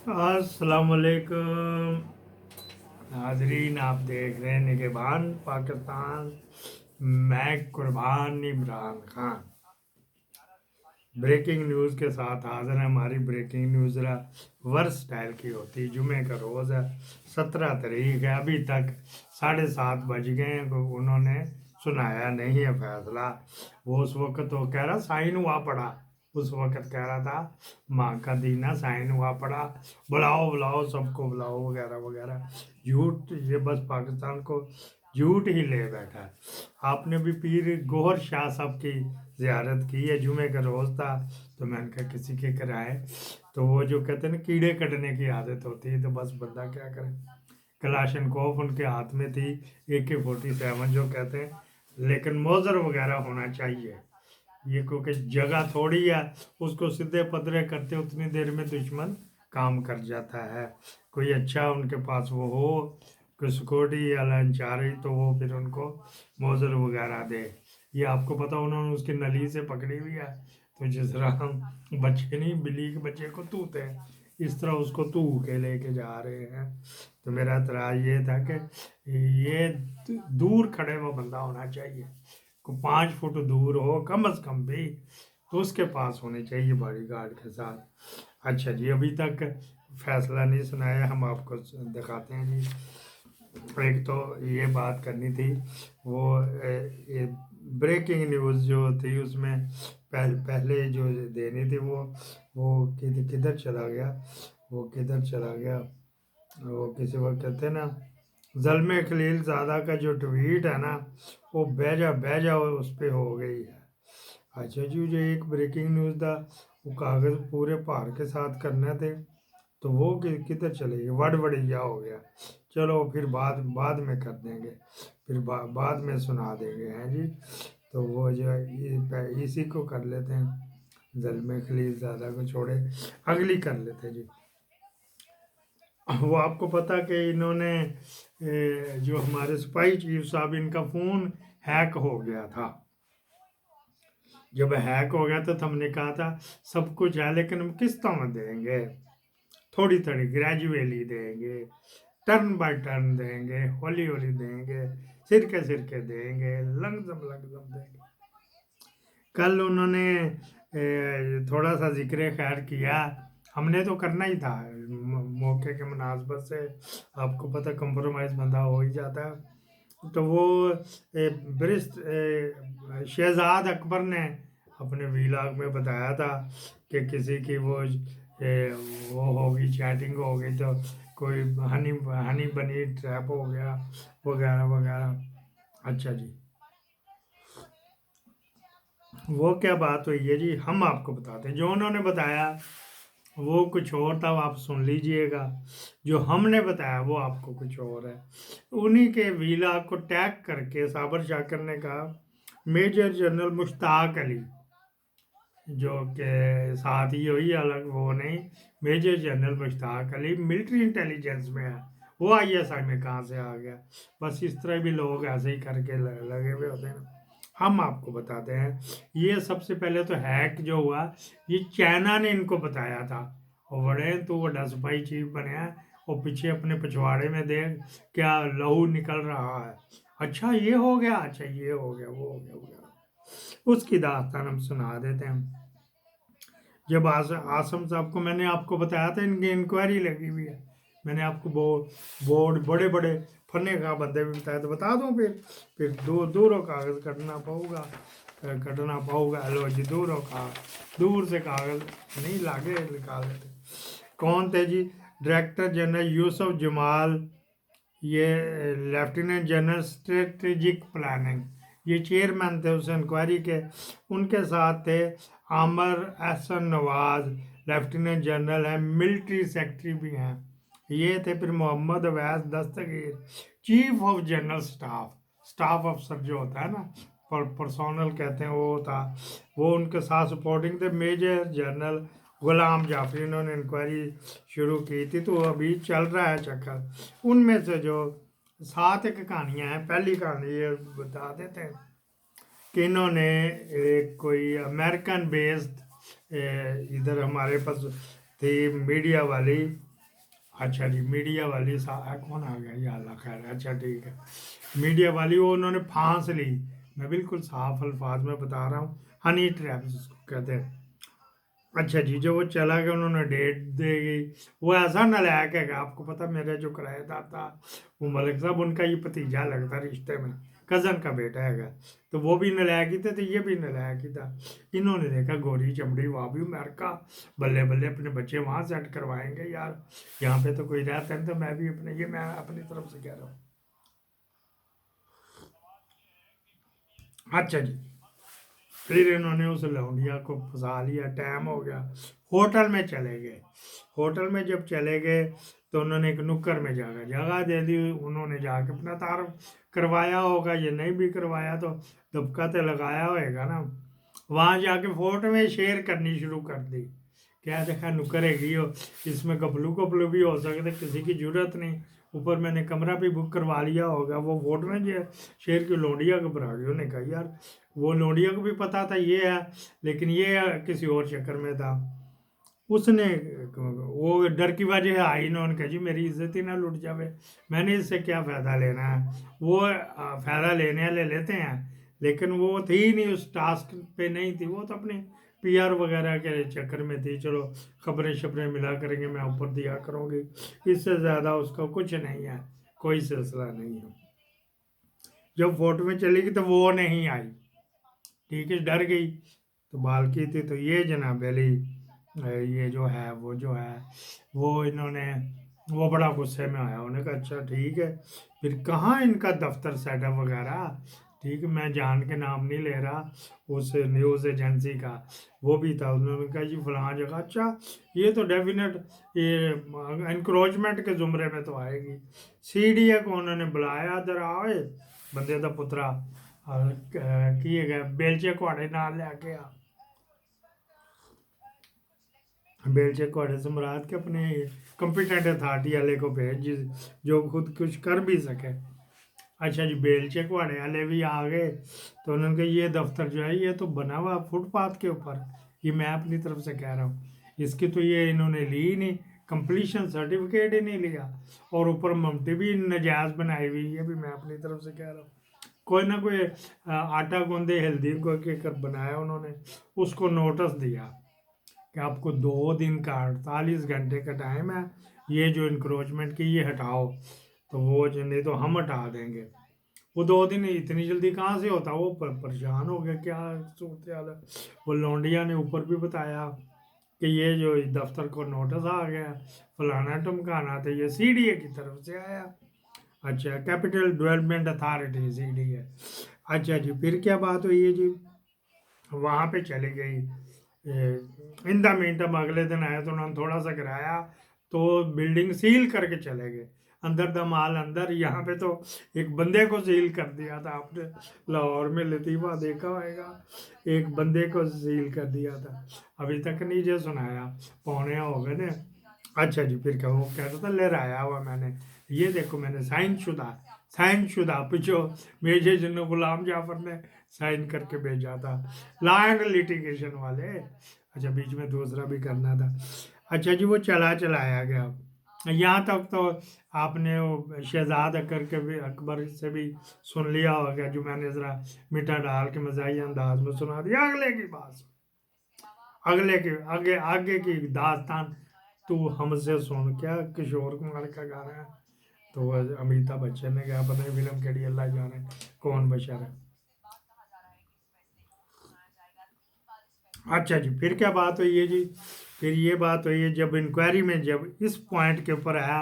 अस्सलामुअलैकुम नाजरीन, आप देख रहे हैं निगहबान पाकिस्तान। मैं कुर्बान इमरान खान ब्रेकिंग न्यूज़ के साथ हाजिर है। हमारी ब्रेकिंग न्यूज़ ज़रा वर्स स्टाइल की होती है। जुमे का रोज़ है, 17 तारीख है, अभी तक 7:30 बज गए हैं, उन्होंने सुनाया नहीं है फैसला। वो उस वक्त तो कह रहा साइन हुआ पड़ा, उस वक्त कह रहा था माँ का दीना साइन हुआ पड़ा, बुलाओ बुलाओ सबको बुलाओ वगैरह वगैरह। झूठ, ये बस पाकिस्तान को झूठ ही ले बैठा है। आपने भी पीर गौहर शाह साहब की ज़ियारत की है, जुमे का रोज़ था, तो मैंने कहा किसी के कराए। तो वो जो कहते हैं ना कीड़े कटने की आदत होती है, तो बस बंदा क्या करे। कलाशनकोफ उनके हाथ में थी, AK-47 जो कहते हैं, लेकिन मौजर वगैरह होना चाहिए। ये क्योंकि जगह थोड़ी है, उसको सीधे पदरे करते उतनी देर में दुश्मन काम कर जाता है। कोई अच्छा उनके पास वो हो, कोई सिक्योरिटी या लंचारी, तो वो फिर उनको मौजर वगैरह दे। ये आपको पता, उन्होंने उसकी नली से पकड़ी हुई है, तो जिस तरह हम बच्चे नहीं, बिल्ली के बच्चे को तूते हैं, इस तरह उसको तू के लेके जा रहे हैं। तो मेरा एतराज़ ये था कि ये दूर खड़े वो बंदा होना चाहिए, को 5 फुट दूर हो कम अज कम भी, तो उसके पास होने चाहिए बॉडी गार्ड के साथ। अच्छा जी, अभी तक फैसला नहीं सुनाया, हम आपको दिखाते हैं जी। एक तो ये बात करनी थी, वो ये ब्रेकिंग न्यूज़ जो थी उसमें पहले जो देनी थी, वो किधर चला गया, वो किधर चला गया। वो किसी वक्त कहते हैं ना, ज़ल्मे खलील ज़ादा का जो ट्वीट है ना, वो भेजा भेजा उस पर हो गई है। अच्छा जी, जो एक ब्रेकिंग न्यूज़ था, वो कागज़ पूरे भार के साथ करने थे, तो वो किधर चले गए, वड़वड़िया हो गया। चलो फिर बाद बाद में कर देंगे, फिर बाद में सुना देंगे हैं जी। तो वो जो है इसी को कर लेते हैं, ज़ल्मे खलील ज़ादा को छोड़े, अगली कर लेते हैं जी। वो आपको पता कि इन्होंने जो हमारे सिपाही चीफ साहब, इनका फ़ोन हैक हो गया था। जब हैक हो गया तो हमने कहा था सब कुछ है, लेकिन हम किस्तों में देंगे, थोड़ी थोड़ी ग्रेजुअली देंगे, टर्न बाय टर्न देंगे, हौली हौली देंगे, सिरके सिरके देंगे, लंगजम लंगजम देंगे। कल उन्होंने थोड़ा सा जिक्र खैर किया, हमने तो करना ही था, मौके के मुनासबत से आपको पता कंप्रोमाइज़ बंदा हो ही जाता है। तो वो ब्रिस्ट शहजाद अकबर ने अपने वीलॉग में बताया था कि किसी की वो होगी, चैटिंग हो गई, तो कोई हनी हनी बनी ट्रैप हो गया वगैरह वगैरह। अच्छा जी, वो क्या बात हुई है जी, हम आपको बताते हैं। जो उन्होंने बताया वो कुछ और था, वो आप सुन लीजिएगा। जो हमने बताया वो आपको कुछ और है। उन्हीं के वीला को टैग करके साबर शाकर ने कहा मेजर जनरल मुश्ताक अली, जो के साथ ही हुई, अलग वो नहीं, major general Mushtaq Ali military intelligence में है, वो ISI में कहाँ से आ गया। बस इस तरह भी लोग ऐसे ही करके लगे हुए होते हैं ना। हम आपको बताते हैं, ये सबसे पहले तो हैक जो हुआ, ये चाइना ने इनको बताया था, और बड़े तो बड़ा सिपाही चीफ बने हैं, और पीछे अपने पिछवाड़े में देख क्या लहू निकल रहा है। अच्छा ये हो गया, अच्छा ये हो गया, वो हो गया, वो गया। उसकी दास्तान हम सुना देते हैं। जब आसम साहब को मैंने आपको बताया था, इनकी इंक्वायरी लगी हुई है, मैंने आपको बोर्ड बड़े बड़े फन्ने का बंदे भी बताया, तो बता दूं फिर दूरों कागज कटना पाऊगा। लो जी, दूर से कागज नहीं लागे निकाल लेते। कौन थे जी? डायरेक्टर जनरल यूसुफ जमाल, ये लेफ्टिनेंट जनरल स्ट्रेटेजिक प्लानिंग, ये चेयरमैन थे उस इंक्वायरी के। उनके साथ थे आमर एहसन नवाज, लेफ्टिनेंट जनरल है, मिलिट्री सेक्रेटरी भी हैं ये थे। फिर मोहम्मद अवैस दस्तगीर, चीफ ऑफ जनरल स्टाफ अफसर जो होता है ना, पर्सोनल कहते हैं, वो था। वो उनके साथ सपोर्टिंग थे मेजर जनरल गुलाम जाफरी। इन्होंने इंक्वायरी शुरू की थी, तो अभी चल रहा है चक्कर। उनमें से जो 7 एक कहानियाँ हैं, पहली कहानी ये बता देते हैं कि इन्होंने कोई अमेरिकन बेस्ड इधर हमारे पास थी मीडिया वाली, अच्छा जी, मीडिया वाली कौन आ गया, या अल्लाह खैर, अच्छा ठीक है। मीडिया वाली वो उन्होंने फांस ली। मैं बिल्कुल साफ अल्फाज में बता रहा हूँ, हनी ट्रैप्स उसको कहते हैं। अच्छा जी, जो वो चला गया उन्होंने डेट दे गई। वो ऐसा नालायक है कि आपको पता, मेरे जो किराएदार था वो मलिक साहब, उनका ये भतीजा लगता रिश्ते में, कजन का बेटा है। तो वो भी नालायक ही थे, तो ये भी नालायक ही था। इन्होंने देखा गोरी चमड़ी, वहाँ भी अमेरिका, बल्ले बल्ले अपने बच्चे वहाँ सेट करवाएंगे यार, यहाँ पे तो कोई रहता नहीं, तो मैं भी अपने, ये मैं अपनी तरफ से कह रहा हूँ। अच्छा जी, फिर इन्होंने उस लौंडिया को फंसा लिया, टाइम हो गया, होटल में चले गए। होटल में जब चले गए तो उन्होंने एक नुक्कड़ में जगह जगह दे दी, उन्होंने जाके अपना तारफ करवाया होगा, ये नहीं भी करवाया तो दबका तो लगाया होएगा ना। वहाँ जाके फोटो में शेयर करनी शुरू कर दी। क्या देखा, नुक्कड़ है हो, इसमें गपलू गपलू भी हो सकते, किसी की जरूरत नहीं। ऊपर मैंने कमरा भी बुक करवा लिया होगा, वो फोटो में जो शेर की लोंडिया घबरा गई। उन्होंने कहा यार, वो लोंडिया को भी पता था ये है, लेकिन ये किसी और चक्कर में था। उसने वो डर की वजह है आई ना, उनका जी मेरी इज्जत ही ना लुट जावे, मैंने इससे क्या फ़ायदा लेना है। वो फ़ायदा लेने वाले लेते हैं, लेकिन वो थी ही नहीं, उस टास्क पे नहीं थी, वो तो अपने पीआर वगैरह के चक्कर में थी। चलो खबरें शबरें मिला करेंगे, मैं ऊपर दिया करूँगी, इससे ज़्यादा उसका कुछ नहीं है, कोई सिलसिला नहीं है। जब फोटो में चली गई तो वो नहीं आई, ठीक है, डर गई। तो बाल्की थी, तो ये जनाब अली, ये जो है वो जो है वो इन्होंने, वो बड़ा गुस्से में आया। उन्होंने कहा अच्छा ठीक है, फिर कहाँ इनका दफ्तर सेटअप वगैरह, ठीक है, मैं जान के नाम नहीं ले रहा, उस न्यूज़ एजेंसी का वो भी था। उन्होंने कहा जी फलां जगह, अच्छा ये तो डेफिनेट, ये इंक्रोचमेंट के जुमरे में तो आएगी। सीडीए को उन्होंने बुलाया, इधर आए बंदे का पुत्रा, किए गए बेलचे कुआड़े नाल लैके आ, बेलचे कुआड़े से मुराद के अपने कंपिटेंट अथॉरिटी वाले को भेज, जो खुद कुछ कर भी सके। अच्छा जी, बेलचे कुआड़े वाले भी आ गए, तो उन्होंने कहा ये दफ्तर जो है ये तो बना हुआ फुटपाथ के ऊपर, ये मैं अपनी तरफ से कह रहा हूँ, इसकी तो ये इन्होंने ली ही नहीं, कंप्लीशन सर्टिफिकेट ही नहीं लिया, और ऊपर ममटी भी नजायज़ बनाई हुई, ये भी मैं अपनी तरफ से कह रहा हूँ। कोई ना कोई आटा गूंदे हेल्दी को के कर बनाया उन्होंने, उसको नोटिस दिया कि आपको 2 दिन का 48 घंटे का टाइम है, ये जो इंक्रोचमेंट की ये हटाओ, तो वो जो, नहीं तो हम हटा देंगे। वो 2 दिन इतनी जल्दी कहाँ से होता, वो परेशान हो गया, क्या सूरत हाल है। वो लौंडिया ने ऊपर भी बताया कि ये जो इस दफ्तर को नोटिस आ गया, फलाना टमकाना, तो ये सीडीए की तरफ से आया। अच्छा, कैपिटल डेवलपमेंट अथॉरिटी सीडीए। अच्छा जी, फिर क्या बात हुई है जी, वहाँ पे चली गई। इन द मीन टाइम अगले दिन आया तो उन्होंने थोड़ा सा गिराया, तो बिल्डिंग सील करके चले गए। अंदर द माल अंदर, यहाँ पे तो एक बंदे को सील कर दिया था आपने, लाहौर में लतीफ़ा देखा होगा, एक बंदे को सील कर दिया था। अभी तक नहीं जो सुनाया, पौने हो गए ने। अच्छा जी, फिर क्या, वो कह रहा था लहराया हुआ मैंने, ये देखो मैंने साइन शुदा पिछो मेजर जनरल गुलाम जाफर ने साइन करके भेजा था, लॉ एंड लिटिगेशन वाले। अच्छा, बीच में दूसरा भी करना था। अच्छा जी, वो चला चलाया गया। यहाँ तक तो आपने वो शहजाद अकबर से भी सुन लिया होगा, जो मैंने ज़रा मीठा डाल के मज़ाही अंदाज में सुना दिया। अगले की बात, अगले के आगे आगे की दास्तान तू हमसे सुन, क्या किशोर कुमार का गाना है, तो वो अमिताभ बच्चन ने, क्या पता नहीं फिल्म के, अल्लाह जाने कौन बशर है। अच्छा जी, फिर क्या बात हुई है जी, फिर ये बात हुई है, जब इंक्वायरी में जब इस पॉइंट के ऊपर आया,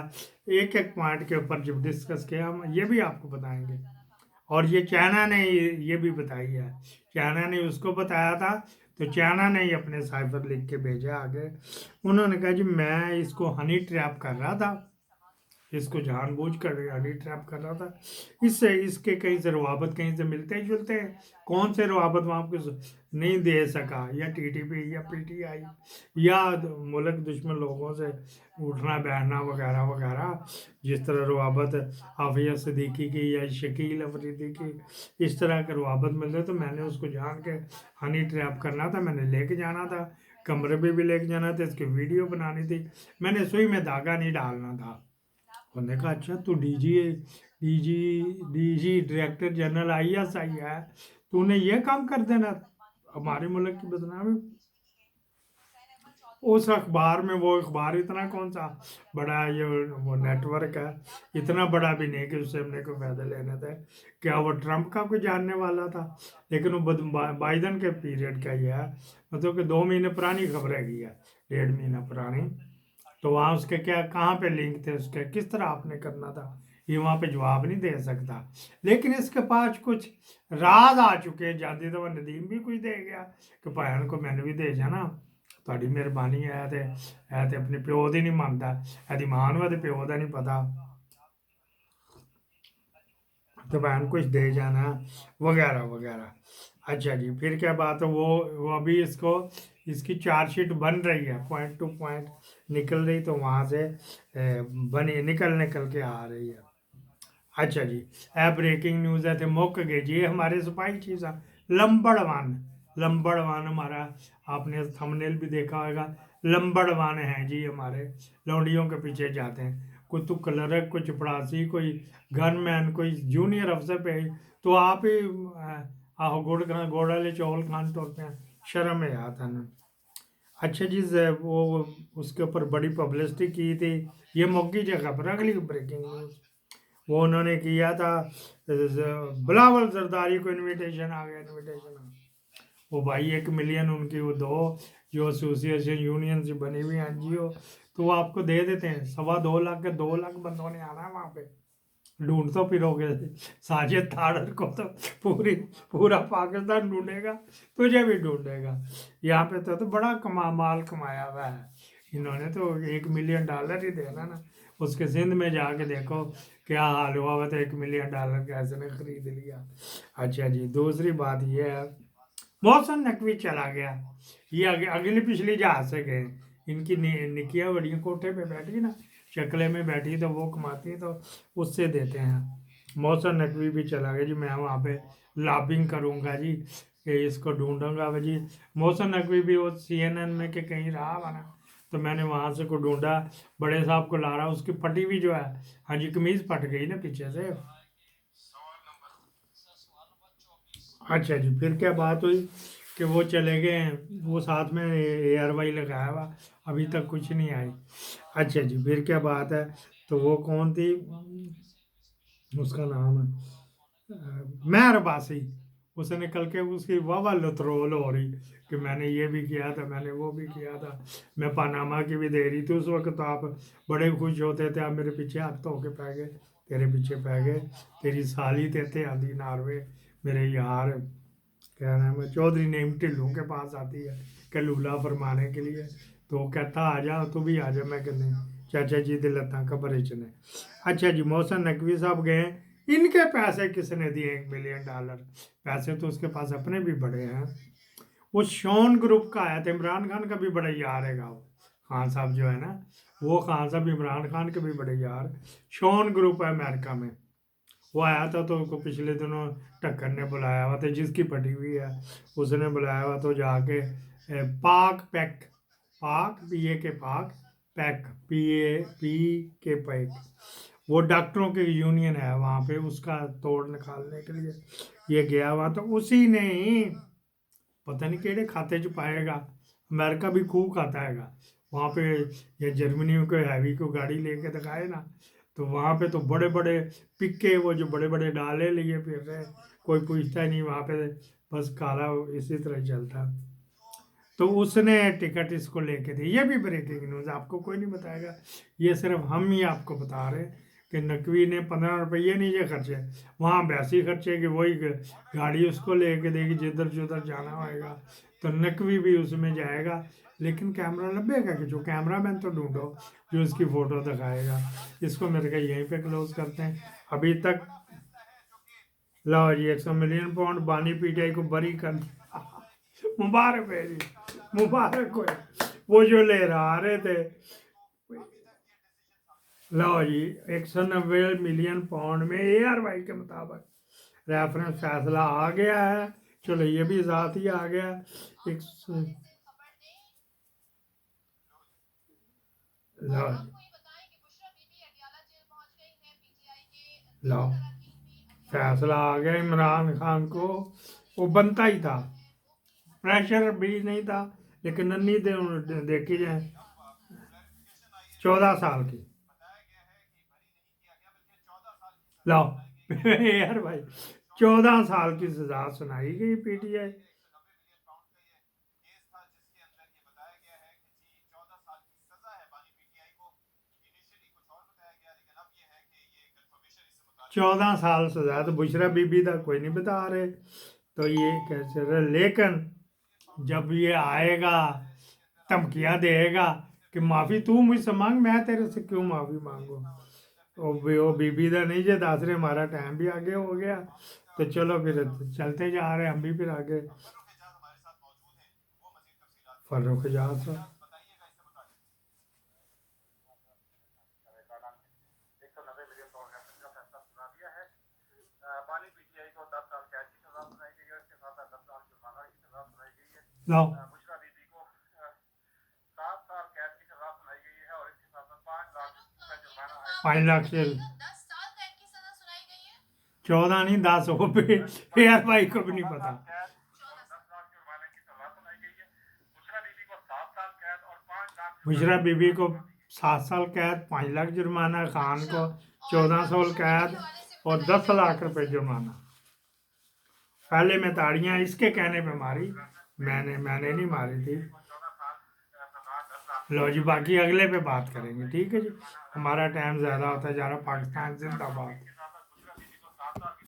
एक एक पॉइंट के ऊपर जब डिस्कस किया, हम ये भी आपको बताएंगे। और ये चाइना ने ये भी बताई है, चाइना ने उसको बताया था, तो चाइना ने ही अपने साइफर लिख के भेजा आगे। उन्होंने कहा जी मैं इसको हनी ट्रैप कर रहा था, इसको जानबूझ कर हनी ट्रैप कर रहा था, इससे इसके कहीं से रवाबत कहीं से मिलते जुलते हैं, कौन से रवाबत वहाँ आपको नहीं दे सका, या टीटीपी या पीटीआई या मुल्क दुश्मन लोगों से उठना बैठना वगैरह वगैरह, जिस तरह रवाबत हाफिया सिद्दीकी की या शकील अफरीदी की, इस तरह के रवाबत मिलते, तो मैंने उसको जान के हनी ट्रैप करना था, मैंने लेके जाना था कमरे पे भी लेके जाना था, इसकी वीडियो बनानी थी। मैंने सुई में धागा नहीं डालना था। उन्होंने कहा अच्छा तू DG DG director general ISI है, तूने ये काम कर देना, हमारे मुल्क की बदनामी। उस अखबार में, वो अखबार इतना कौन सा बड़ा है, ये वो नेटवर्क है, इतना बड़ा भी नहीं कि उससे हमने कोई फायदा लेना था। क्या वो ट्रम्प का कोई जानने वाला था? लेकिन वो बाइडन के पीरियड का ही है, मतलब कि 2 महीने पुरानी खबरें की है, 1.5 महीना पुरानी। तो वहाँ उसके क्या, कहाँ पे लिंक थे उसके, किस तरह आपने करना था, ये वहाँ पे जवाब नहीं दे सकता। लेकिन इसके पास कुछ राज आ चुके, जाती तो वह नदीम भी कुछ दे गया कि भैन को मैंने भी दे जाना, ਤੁਹਾਡੀ ਮਿਹਰਬਾਨੀ ਹੈ ਤੇ ਆਪਣੇ ਪਿਓ ਦੀ ਨਹੀਂ ਮੰਨਦਾ, ਇਹਦੀ ਮਾਂ ਨੂੰ ਇਹਦੇ ਪਿਓ ਦਾ नहीं पता, तो बहन कुछ दे जाना वगैरह वगैरह। अच्छा जी, फिर क्या बात है, वो अभी इसकी चार्जशीट बन रही है, पॉइंट टू पॉइंट निकल रही, तो वहाँ से बनी निकल के आ रही है। अच्छा जी, ए ब्रेकिंग न्यूज़ है, तो मुक गए जी हमारे सिपाही चीज़ा लंबड़वान हमारा, आपने थंबनेल भी देखा होगा, लंबड़वान है जी हमारे, लौंडियों के पीछे जाते हैं, कोई तो क्लर्क, कोई चपड़ासी, कोई गनमैन, कोई जूनियर अफसर पे, तो आप ही आहो गुड़ वाले चौल खान टोलते हैं, शर्म है आता है। अच्छा जी, वो उसके ऊपर बड़ी पब्लिसिटी की थी, ये मौकी जगह पर अगली ब्रेकिंग न्यूज़, वो उन्होंने किया था, बिलावल जरदारी को इनविटेशन आ गया, वो भाई 1 मिलियन उनकी वो दो, जो एसोसिएशन यूनियन से बनी हुई NGO, तो वो आपको दे देते हैं, 2.25 लाख के 2 लाख बंदों ने आना है वहाँ पे, ढूंढ तो फिरोगे साजिद ताड़र को, तो पूरा पाकिस्तान ढूंढेगा, तुझे भी ढूंढेगा। यहाँ पे तो बड़ा माल कमाया हुआ है इन्होंने, तो $1 मिलियन ही देना ना, उसके सिंध में जाके देखो क्या हाल हुआ हुआ, तो $1 मिलियन कैसे ने खरीद लिया। अच्छा जी, दूसरी बात ये है, मौसम नकवी चला गया, ये अगली पिछली जहाज से गए, इनकी निकिया बड़ी कोठे पे बैठी ना, शक्ले में बैठी, तो वो कमाती, तो उससे देते हैं। मौसम नकवी भी चला गया जी, मैं वहाँ पे लॉबिंग करूँगा जी, कि इसको ढूंढूंगा जी। मौसम नकवी भी वो CNN में के कहीं रहा बना, तो मैंने वहाँ से को ढूंढा, बड़े साहब को ला रहा, उसकी फटी भी जो है, हाँ जी, कमीज फट गई ना पीछे से। अच्छा जी, फिर क्या बात हुई कि वो चले गए हैं, वो साथ में ARY लगाया हुआ, अभी तक कुछ नहीं आई। अच्छा जी, फिर क्या बात है, तो वो कौन थी, उसका नाम है मेहर अब्बासी, उसने कल के उसकी वाह लतरोल हो रही कि मैंने ये भी किया था, मैंने वो भी किया था, मैं पनामा की भी दे रही थी उस वक्त, तो आप बड़े खुश होते थे, आप मेरे पीछे हाथ धो के पै गए, तेरे पीछे पै गए, तेरी साली तेते आंधी नारवे, मेरे यार क्या नाम है, चौधरी नेम ढिल्लों के पास आती है कलूला फरमाने के लिए, तो वो कहता आ जा, तू भी आ जा, मैं कहने चाचा जी दे लत्ता खबर ने। अच्छा जी, मोहसन नकवी साहब गए, इनके पैसे किसने दिए $1 मिलियन, पैसे तो उसके पास अपने भी बड़े हैं, वो शॉन ग्रुप का आया था, इमरान खान का भी बड़ा यार है वो, खान साहब जो है ना, वो खान साहब इमरान खान के भी बड़े यार, शॉन ग्रुप है अमेरिका में, वो आया था, तो उसको पिछले दिनों टक्कर ने बुलाया हुआ था, जिसकी पटी हुई है उसने बुलाया हुआ, तो जाके पाक पैक, पाक PA के पाक पैक, PA वो डॉक्टरों की यूनियन है वहाँ पे, उसका तोड़ निकालने के लिए ये गया हुआ, तो उसी ने ही पता नहीं केड़े खाते च पाएगा, अमेरिका भी खूब खाता हैगा वहाँ पे, या जर्मनी में कोई हैवी को गाड़ी लेके दिखाए ना, तो वहाँ पे तो बड़े बड़े पिक्के, वो जो बड़े बड़े डाले लिए फिर रहे, कोई पूछता ही नहीं वहाँ पे, बस काला इसी तरह चलता। तो उसने टिकट इसको लेके दी, ये भी ब्रेकिंग न्यूज़, आपको कोई नहीं बताएगा, ये सिर्फ हम ही आपको बता रहे हैं कि नकवी ने 15 रुपये नहीं ये खर्चे, वहाँ वैसे खर्चे कि वही गाड़ी उसको लेके देगी जिधर जिधर जाना होएगा, तो नकवी भी उसमें जाएगा, लेकिन कैमरा लभेगा कि जो कैमरा मैन तो ढूंढो जो उसकी फ़ोटो दिखाएगा। इसको मेरे को यहीं पे क्लोज करते हैं अभी तक। लो जी, 100 मिलियन पाउंड बानी PTI को बरी कर दिया। मुबारक है जी, मुबारक हो, वो जो ले रहे थे। लो जी, 190 मिलियन पाउंड में ARY के मुताबिक रेफरेंस फैसला आ गया है, चलो ये भी साथ ही आ गया। एक लो लो फैसला आ गया इमरान खान को। वो बनता ही था, प्रेशर भी नहीं था, लेकिन नन्ही देखी जाए 14 साल की। लो यार भाई, 14 साल की सजा सुनाई गई पीटीआई। चौदह साल सजा तो बुशरा बीबी का कोई नहीं बता रहे, तो ये कैसे रहे। लेकिन जब ये आएगा धमकियां देगा कि माफी तू मुझसे मांग, मैं तेरे से क्यों माफी मांगू। वो बीबी का नहीं जे दस रहे, हमारा टाइम भी आगे हो गया, तो चलो फिर चलते जा रहे हैं हम भी फिर आगे। फर्रुख जहाज साहब। लो 5 लाख से 14 नहीं 10 हो पे यार भाई को भी नहीं पता। बुशरा बीबी को 7 साल कैद, 5 लाख जुर्माना, खान को 14 साल कैद और 10 लाख रुपए जुर्माना। पहले मैं ताड़ियां इसके कहने पे मारी, मैंने नहीं मारी थी। लो जी, बाकी अगले पे बात करेंगे, ठीक है जी। हमारा टाइम ज़्यादा होता जा रहा। पाकिस्तान जिंदाबाद।